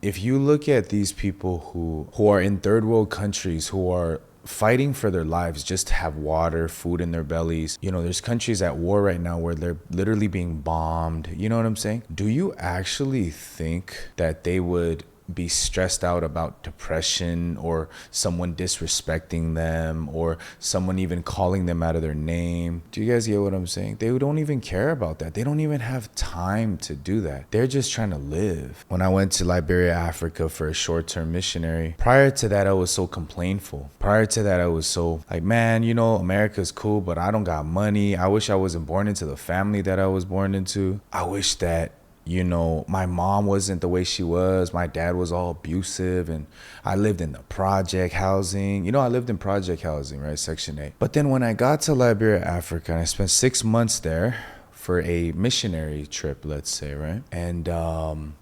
If you look at these people who are in third world countries, who are fighting for their lives just to have water, food in their bellies. There's countries at war right now where they're literally being bombed. You know what I'm saying? Do you actually think that they would be stressed out about depression or someone disrespecting them or someone even calling them out of their name? Do you guys get what I'm saying? They don't even care about that. They don't even have time to do that. They're just trying to live. When I went to Liberia, Africa for a short-term missionary, prior to that, I was so complainful. Prior to that, I was so like, man, America's cool, but I don't got money. I wish I wasn't born into the family that I was born into. I wish that my mom wasn't the way she was. My dad was all abusive, and I lived in the project housing. I lived in project housing, right? Section 8. But then when I got to Liberia, Africa, and I spent 6 months there for a missionary trip, let's say, right? And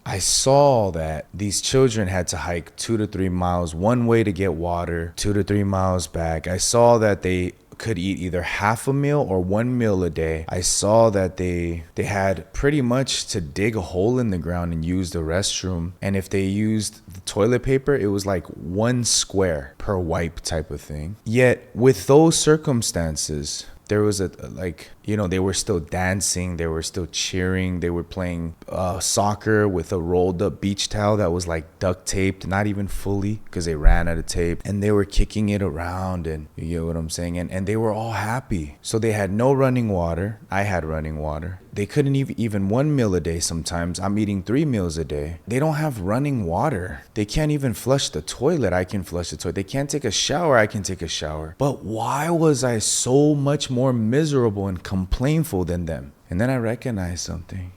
I saw that these children had to hike 2 to 3 miles one way to get water, 2 to 3 miles back. I saw that they could eat either half a meal or 1 meal a day. I saw that they had pretty much to dig a hole in the ground and use the restroom. And if they used the toilet paper, it was like 1 square per wipe type of thing. Yet with those circumstances, there was they were still dancing, they were still cheering, they were playing soccer with a rolled up beach towel that was like duct taped, not even fully because they ran out of tape, and they were kicking it around, and you get what I'm saying, and they were all happy. So they had no running water. I had running water. They couldn't even 1 meal a day sometimes. I'm eating 3 meals a day. They don't have running water. They can't even flush the toilet. I can flush the toilet. They can't take a shower. I can take a shower. But why was I so much more miserable and complainful than them? And then I recognized something.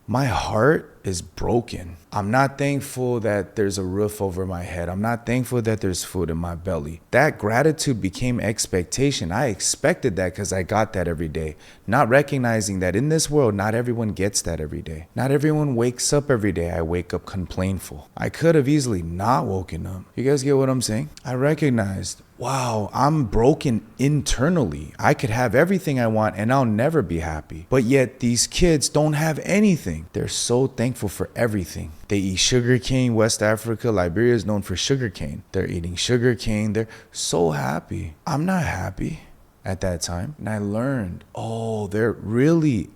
My heart is broken. I'm not thankful that there's a roof over my head. I'm not thankful that there's food in my belly. That gratitude became expectation. I expected that because I got that every day. Not recognizing that in this world, not everyone gets that every day. Not everyone wakes up every day. I wake up complainful. I could have easily not woken up. You guys get what I'm saying? I recognized, wow, I'm broken internally. I could have everything I want and I'll never be happy. But yet these kids don't have anything. They're so thankful for everything. They eat sugar cane. West Africa, Liberia is known for sugar cane. They're eating sugar cane. They're so happy. I'm not happy at that time. And I learned,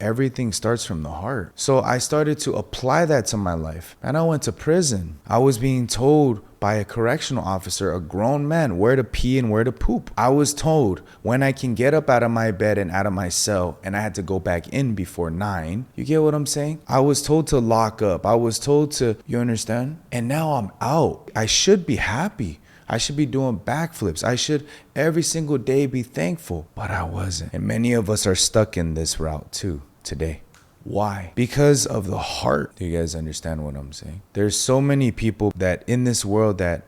everything starts from the heart. So I started to apply that to my life. And I went to prison. I was being told by a correctional officer, a grown man, where to pee and where to poop. I was told when I can get up out of my bed and out of my cell, and I had to go back in before 9. You get what I'm saying? I was told to lock up. I was told to, you understand? And now I'm out. I should be happy. I should be doing backflips. I should every single day be thankful, but I wasn't. And many of us are stuck in this route too today. Why? Because of the heart. Do you guys understand what I'm saying? There's so many people that in this world that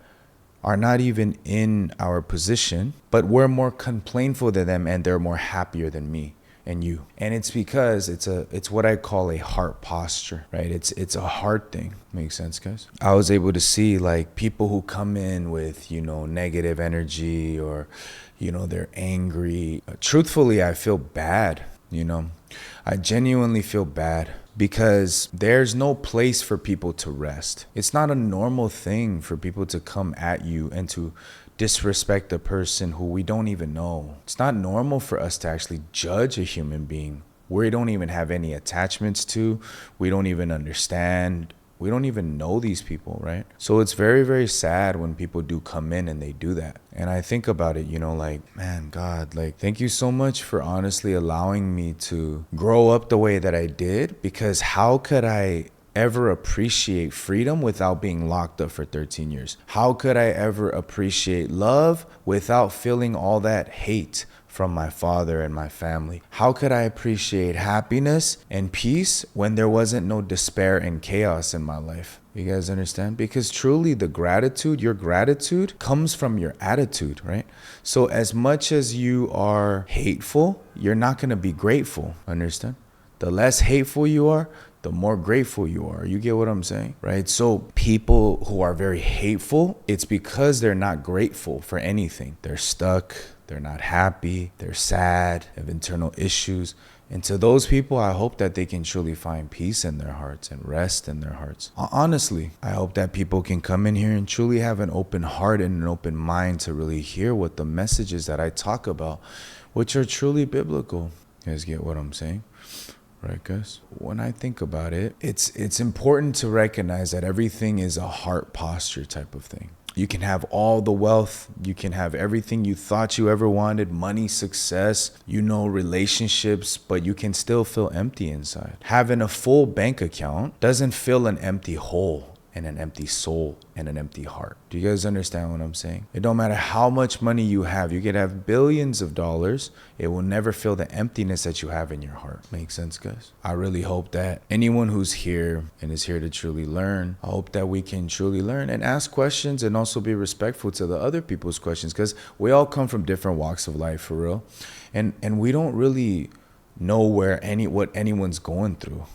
are not even in our position, but we're more complainful than them and they're more happier than me and you. And it's because it's what I call a heart posture, right? It's a heart thing. Makes sense, guys? I was able to see like people who come in with, negative energy or, they're angry. Truthfully, I feel bad, I genuinely feel bad because there's no place for people to rest. It's not a normal thing for people to come at you and to disrespect a person who we don't even know. It's not normal for us to actually judge a human being we don't even have any attachments to. We don't even understand. We don't even know these people, right? So it's very, very sad when people do come in and they do that. And I think about it, man, God, thank you so much for honestly allowing me to grow up the way that I did, because how could I ever appreciate freedom without being locked up for 13 years? How could I ever appreciate love without feeling all that hate from my father and my family? How could I appreciate happiness and peace when there wasn't no despair and chaos in my life? You guys understand? Because truly your gratitude comes from your attitude, right? So as much as you are hateful, you're not going to be grateful. Understand? The less hateful you are, the more grateful you are. You get what I'm saying, right? So people who are very hateful, it's because they're not grateful for anything. They're stuck. They're not happy. They're sad. Have internal issues. And to those people, I hope that they can truly find peace in their hearts and rest in their hearts. Honestly, I hope that people can come in here and truly have an open heart and an open mind to really hear what the messages that I talk about, which are truly biblical. You guys get what I'm saying? Right, guys? When I think about it, it's important to recognize that everything is a heart posture type of thing. You can have all the wealth, you can have everything you thought you ever wanted, money, success, relationships, but you can still feel empty inside. Having a full bank account doesn't fill an empty hole and an empty soul and an empty heart. Do you guys understand what I'm saying? It don't matter how much money you have. You could have billions of dollars. It will never fill the emptiness that you have in your heart. Makes sense, guys? I really hope that anyone who's here and is here to truly learn, I hope that we can truly learn and ask questions and also be respectful to the other people's questions, because we all come from different walks of life, for real. And we don't really know what anyone's going through.